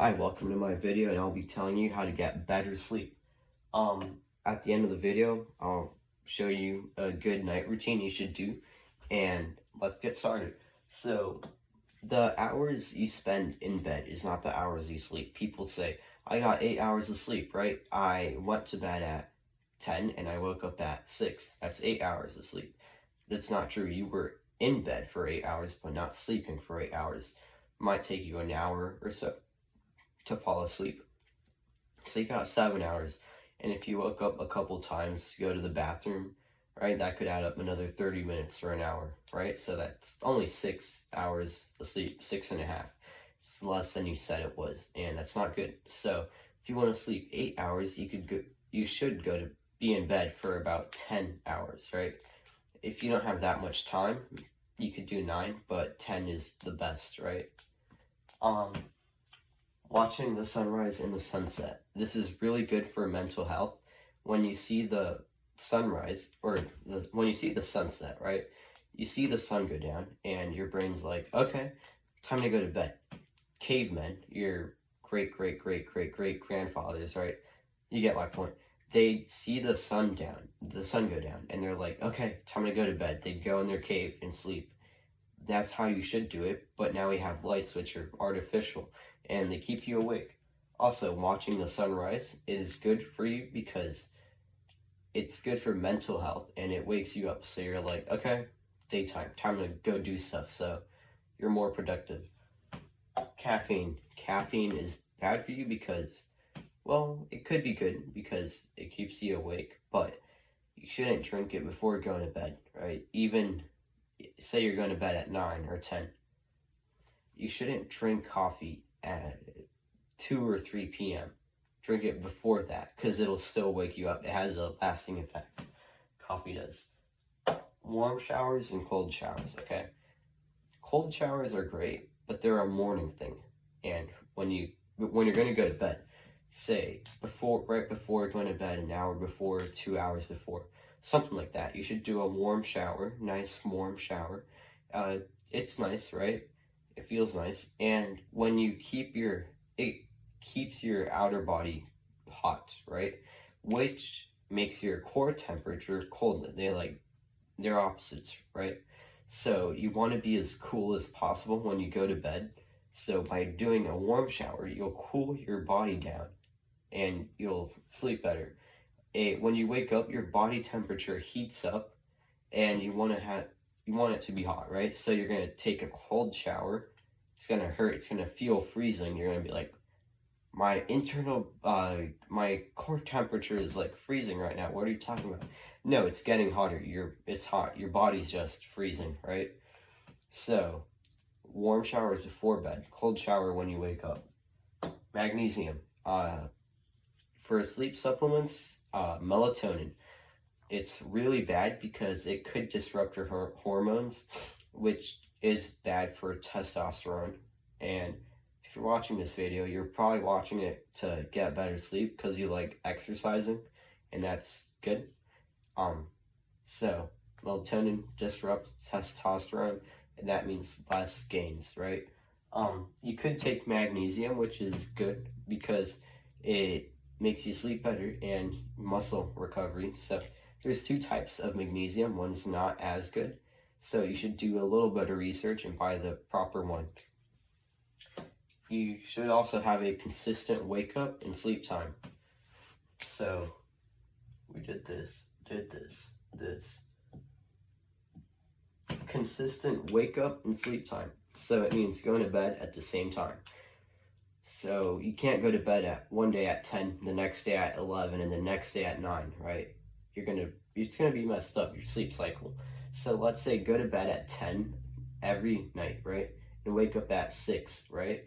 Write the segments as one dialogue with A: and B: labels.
A: Hi, welcome to my video, and I'll be telling you how to get better sleep. At the end of the video, I'll show you a good night routine you should do, and let's get started. So, the hours you spend in bed is not the hours you sleep. People say, I got 8 hours of sleep, right? I went to bed at 10 and I woke up at 6. That's 8 hours of sleep. That's not true. You were in bed for 8 hours, but not sleeping for 8 hours. Might take you an hour or so to fall asleep. So you got 7 hours. And if you woke up a couple times to go to the bathroom, right, that could add up another 30 minutes or an hour, right? So that's only 6 hours of sleep, six and a half. It's less than you said it was, and that's not good. So if you want to sleep 8 hours, you should go to be in bed for about 10 hours, right? If you don't have that much time, you could do 9, but 10 is the best, right? Um, Watching the sunrise and the sunset. This is really good for mental health. When you see the sunrise, when you see the sunset, right? You see the sun go down, and your brain's like, okay, time to go to bed. Cavemen, your great grandfathers, right? You get my point. They see the sun go down, and they're like, okay, time to go to bed. They'd go in their cave and sleep. That's how you should do it, but now we have lights which are artificial and they keep you awake. Also, watching the sunrise is good for you because it's good for mental health and it wakes you up. So you're like, okay, daytime, time to go do stuff. So you're more productive. Caffeine. Caffeine is bad for you because, well, it could be good because it keeps you awake, but you shouldn't drink it before going to bed, right? Even say you're going to bed at 9 or 10, you shouldn't drink coffee at 2 or 3 p.m. Drink it before that because it'll still wake you up. It has a lasting effect. Coffee does. Warm showers and cold showers, okay? Cold showers are great, but they're a morning thing. And when you're going to go to bed, say right before going to bed, an hour before, 2 hours before, something like that, you should do a warm shower, nice warm shower. Uh, it's nice, right? It feels nice, and when you it keeps your outer body hot, right? Which makes your core temperature cold. They're opposites, right? So you want to be as cool as possible when you go to bed. So by doing a warm shower, you'll cool your body down and you'll sleep better. When you wake up, your body temperature heats up, and you want it to be hot, right? So you're gonna take a cold shower. It's gonna hurt. It's gonna feel freezing. You're gonna be like, my core temperature is like freezing right now. What are you talking about? No, it's getting hotter. It's hot. Your body's just freezing, right? So warm showers before bed, cold shower when you wake up. Magnesium. For sleep supplements, melatonin. It's really bad because it could disrupt your hormones, which is bad for testosterone. And if you're watching this video, you're probably watching it to get better sleep because you like exercising, and that's good. Um, so melatonin disrupts testosterone, and that means less gains, right? You could take magnesium, which is good because it makes you sleep better and muscle recovery. So there's two types of magnesium. One's not as good, so you should do a little bit of research and buy the proper one. You should also have a consistent wake up and sleep time. So we did this, this. Consistent wake up and sleep time. So it means going to bed at the same time. So you can't go to bed at one day at 10, the next day at 11, and the next day at 9, right? It's gonna be messed up, your sleep cycle. So let's say go to bed at 10 every night, right? And wake up at 6, right?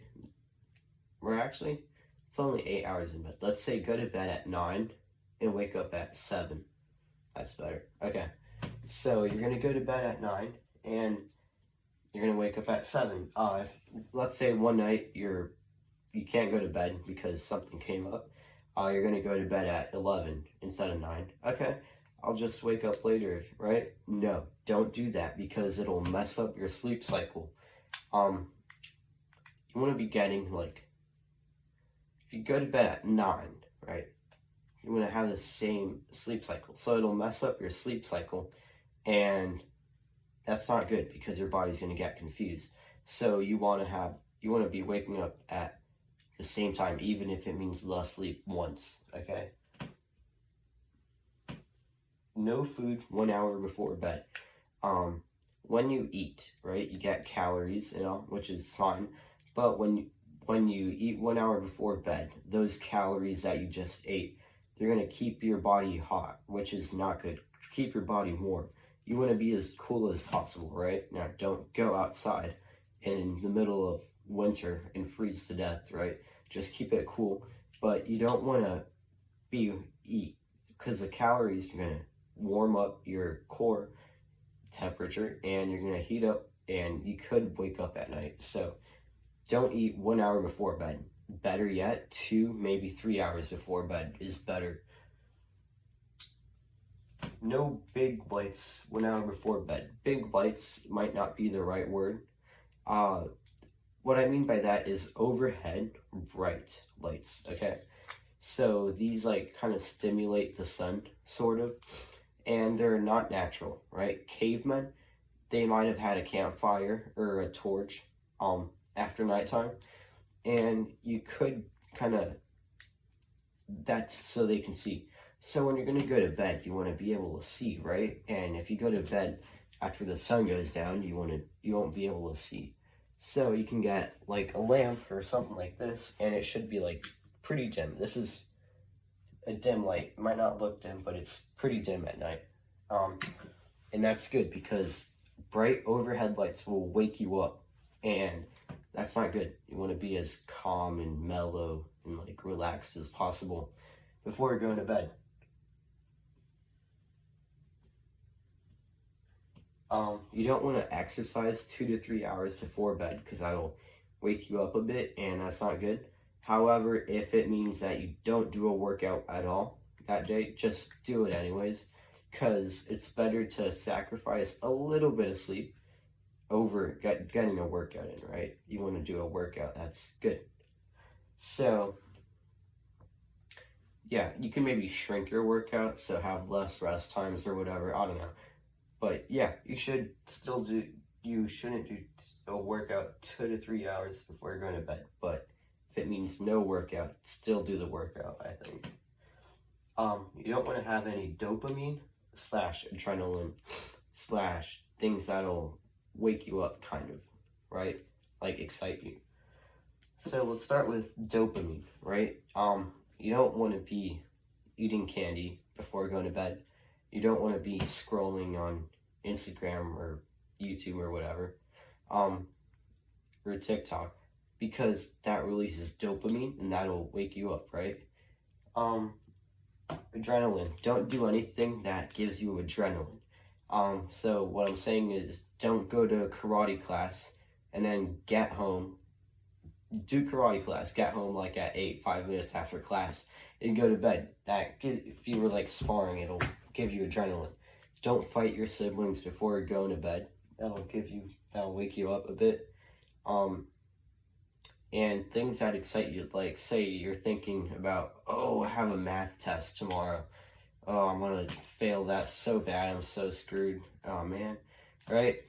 A: We're actually, it's only 8 hours in bed. Let's say go to bed at 9 and wake up at 7. That's better. Okay. So you're gonna go to bed at 9 and you're gonna wake up at 7. If let's say one night you can't go to bed because something came up, you're gonna go to bed at 11 instead of 9. Okay, I'll just wake up later, right? No, don't do that because it'll mess up your sleep cycle. You want to be getting like if you go to bed at 9, right, you want to have the same sleep cycle. So it'll mess up your sleep cycle, and that's not good because your body's going to get confused. So you want to be waking up at the same time, even if it means less sleep once, okay? No food 1 hour before bed. When you eat, right, you get calories, which is fine. But when you eat 1 hour before bed, those calories that you just ate, they're gonna keep your body hot, which is not good. Keep your body warm. You want to be as cool as possible, right? Now, don't go outside in the middle of winter and freeze to death, right? Just keep it cool. But you don't want to eat because the calories are gonna warm up your core temperature and you're going to heat up and you could wake up at night. So don't eat 1 hour before bed. Better yet, 2, maybe 3 hours before bed is better. No big lights 1 hour before bed. Big lights might not be the right word. What I mean by that is overhead bright lights, okay? So these like kind of stimulate the sun, sort of, and they're not natural, right? Cavemen, they might have had a campfire or a torch after nighttime, and you could kind of, that's so they can see. So when you're going to go to bed, you want to be able to see, right? And if you go to bed after the sun goes down, you won't be able to see. So you can get like a lamp or something like this, and it should be like pretty dim. This is a dim light. It might not look dim, but it's pretty dim at night. And that's good because bright overhead lights will wake you up, and that's not good. You want to be as calm and mellow and like relaxed as possible before going to bed. You don't want to exercise 2 to 3 hours before bed because that'll wake you up a bit, and that's not good. However, if it means that you don't do a workout at all that day, just do it anyways, because it's better to sacrifice a little bit of sleep over getting a workout in, right? You want to do a workout, that's good. So, yeah, you can maybe shrink your workout, so have less rest times or whatever, I don't know. But yeah, you shouldn't do a workout 2 to 3 hours before you're going to bed. But if it means no workout, still do the workout, I think. You don't want to have any dopamine / adrenaline / things that'll wake you up, kind of, right? Like excite you. So let's start with dopamine, right? You don't want to be eating candy before going to bed. You don't want to be scrolling on Instagram or YouTube or whatever, or TikTok, because that releases dopamine and that'll wake you up, right? Adrenaline. Don't do anything that gives you adrenaline. So what I'm saying is don't go to karate class and then get home, do karate class, get home like at 8, 5 minutes after class, and go to bed. If you were like sparring, it'll give you adrenaline. Don't fight your siblings before going to bed. That'll wake you up a bit. And things that excite you, like say you're thinking about, oh, I have a math test tomorrow. Oh, I'm gonna fail that so bad, I'm so screwed. Oh man, right?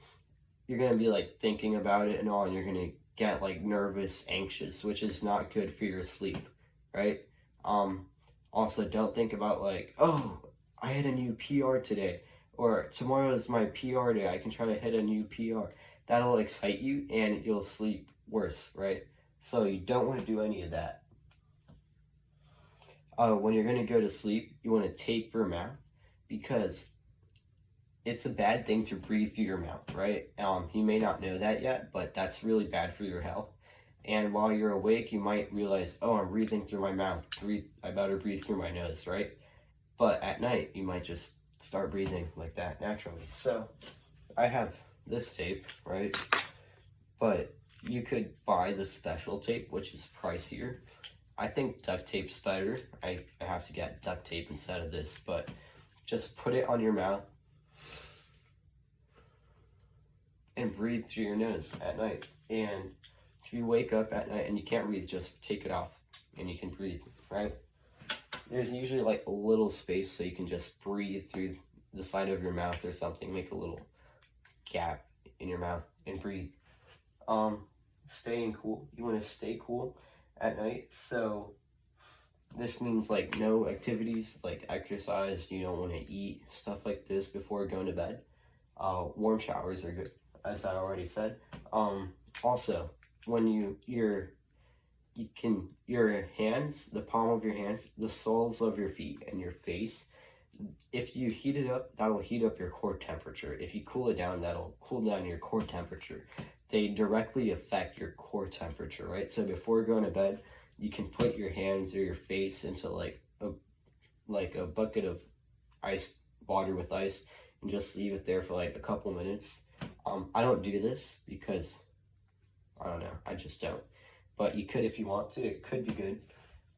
A: You're gonna be like thinking about it and all, and you're gonna get like nervous, anxious, which is not good for your sleep, right? Also, don't think about like, oh, I hit a new PR today, or tomorrow is my PR day, I can try to hit a new PR. That'll excite you and you'll sleep worse, right? So you don't want to do any of that. When you're going to go to sleep, you want to tape your mouth because it's a bad thing to breathe through your mouth, right? You may not know that yet, but that's really bad for your health. And while you're awake, you might realize, oh, I'm breathing through my mouth. I better breathe through my nose, right? But at night, you might just start breathing like that naturally. So I have this tape, right? But you could buy the special tape, which is pricier. I think duct tape's better. I have to get duct tape instead of this, but just put it on your mouth and breathe through your nose at night. And if you wake up at night and you can't breathe, just take it off and you can breathe, right? There's usually like a little space so you can just breathe through the side of your mouth or something, make a little gap in your mouth and breathe. Staying cool. You want to stay cool at night, so this means like no activities like exercise. You don't want to eat stuff like this before going to bed. Warm showers are good, as I already said. Also, when your hands, the palm of your hands, the soles of your feet, and your face, if you heat it up, that'll heat up your core temperature. If you cool it down, that'll cool down your core temperature. They directly affect your core temperature, right? So before going to bed, you can put your hands or your face into like a bucket of ice water with ice and just leave it there for like a couple minutes. I don't do this because I don't know, I just don't. But you could if you want to. It could be good.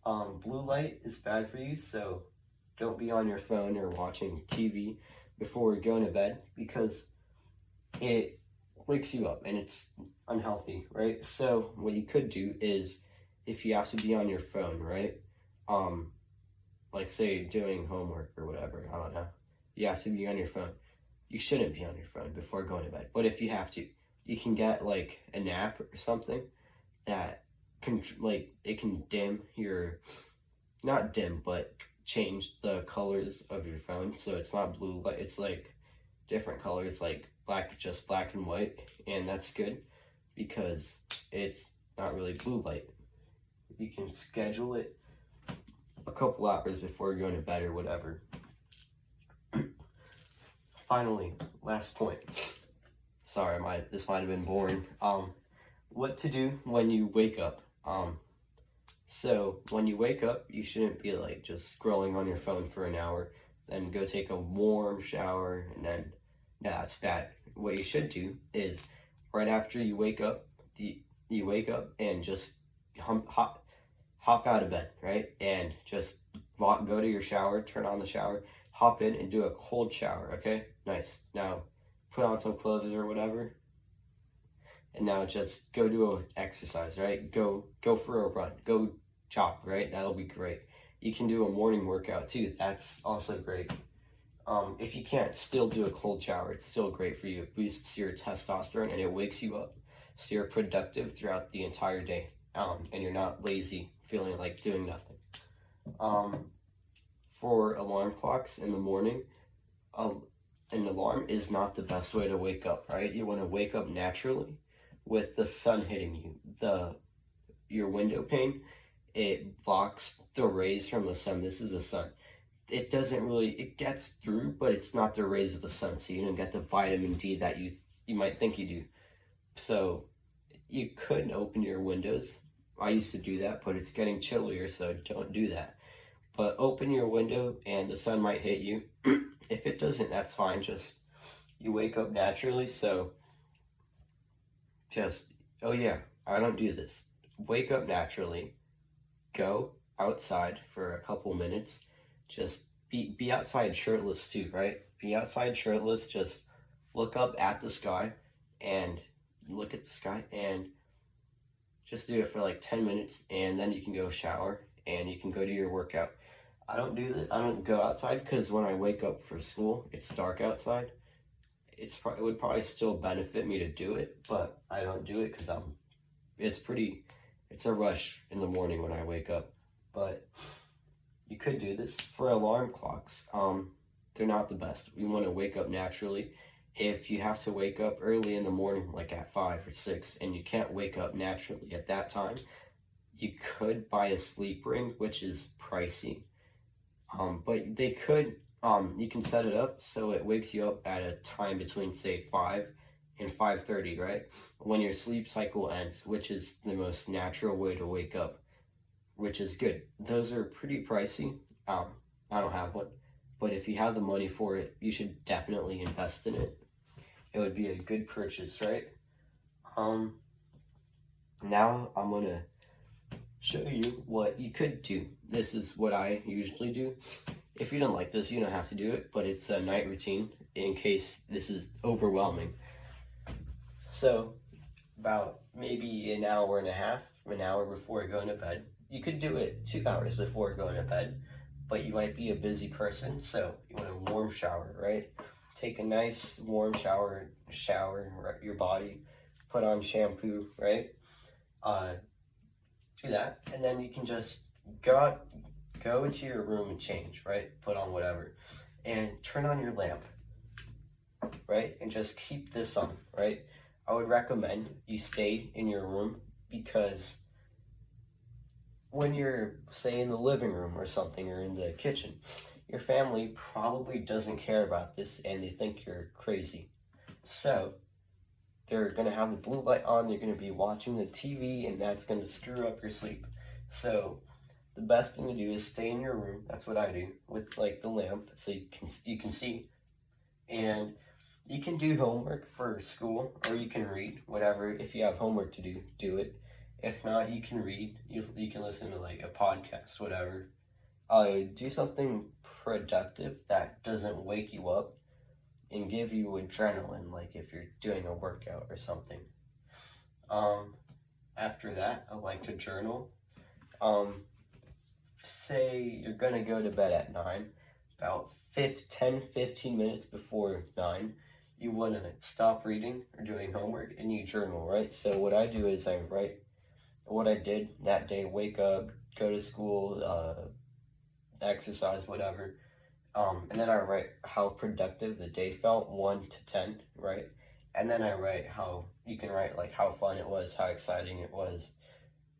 A: Blue light is bad for you, so don't be on your phone or watching TV before going to bed because it wakes you up and it's unhealthy, right? So what you could do is if you have to be on your phone, right? Like say doing homework or whatever, I don't know. You have to be on your phone. You shouldn't be on your phone before going to bed. But if you have to, you can get like an app or something that can like it can dim your not dim but change the colors of your phone so it's not blue light, it's like different colors like black, just black and white, and that's good because it's not really blue light. You can schedule it a couple hours before going to bed or whatever. Finally, last point. Sorry, this might have been boring. What to do when you wake up. So when you wake up, you shouldn't be like just scrolling on your phone for an hour, then go take a warm shower, and then, no, that's bad. What you should do is right after you wake up, you wake up and just hop out of bed, right? And just go to your shower, turn on the shower, hop in and do a cold shower, okay? Nice. Now, put on some clothes or whatever, and now just go do an exercise, right? Go for a run, go jog, right? That'll be great. You can do a morning workout too. That's also great. If you can't still do a cold shower, it's still great for you. It boosts your testosterone and it wakes you up, so you're productive throughout the entire day. And you're not lazy, feeling like doing nothing. For alarm clocks in the morning, an alarm is not the best way to wake up, right? You want to wake up naturally with the sun hitting you. Your window pane, it blocks the rays from the sun. This is the sun. It doesn't really, it gets through, but it's not the rays of the sun, so you don't get the vitamin D that you might think you do. So you could open your windows. I used to do that, but it's getting chillier, so don't do that. But open your window and the sun might hit you. If it doesn't, that's fine. Just you wake up naturally, so just, oh yeah, I don't do this. Wake up naturally, go outside for a couple minutes, just be outside shirtless too, right? Be outside shirtless, just look up at the sky and look at the sky and just do it for like 10 minutes, and then you can go shower and you can go do your workout. I don't do this. I don't go outside because when I wake up for school, it's dark outside. It would probably still benefit me to do it, but I don't do it because it's a rush in the morning when I wake up. But you could do this for alarm clocks. They're not the best. We want to wake up naturally. If you have to wake up early in the morning, like at 5 or 6, and you can't wake up naturally at that time, you could buy a sleep ring, which is pricey. But you can set it up so it wakes you up at a time between, say, 5 and 5:30, right? When your sleep cycle ends, which is the most natural way to wake up, which is good. Those are pretty pricey. I don't have one. But if you have the money for it, you should definitely invest in it. It would be a good purchase, right? Now I'm going to show you what you could do. This is what I usually do. If you don't like this, you don't have to do it, but it's a night routine in case this is overwhelming. So, about maybe an hour and a half, an hour before going to bed, you could do it 2 hours before going to bed, but you might be a busy person, so you want a warm shower, right? Take a nice warm shower your body, put on shampoo, right? Do that, and then you can just go into your room and change, right? Put on whatever, and turn on your lamp, right? And just keep this on, right? I would recommend you stay in your room because when you're, say, in the living room or something, or in the kitchen, your family probably doesn't care about this and they think you're crazy. So they're going to have the blue light on, they're going to be watching the TV, and that's going to screw up your sleep. So the best thing to do is stay in your room. That's what I do with like the lamp, so you can see, and you can do homework for school, or you can read whatever. If you have homework to do it. If not, you can read. You can listen to like a podcast, whatever. Do something productive that doesn't wake you up and give you adrenaline, like if you're doing a workout or something. After that, I like to journal. Say you're gonna go to bed at 9, about 10-15 minutes before 9, you want to stop reading or doing homework and you journal, right? So what I do is I write what I did that day, wake up, go to school, exercise, whatever. And then I write how productive the day felt, 1 to 10, right? And then I write you can write like how fun it was, how exciting it was,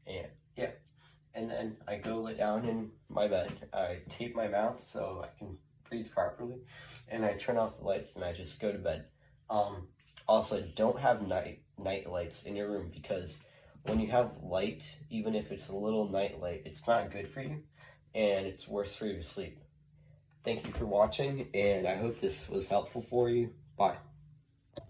A: and yeah. And then I go lay down in my bed, I tape my mouth so I can breathe properly, and I turn off the lights and I just go to bed. Also, don't have night lights in your room, because when you have light, even if it's a little night light, it's not good for you, and it's worse for your sleep. Thank you for watching, and I hope this was helpful for you. Bye.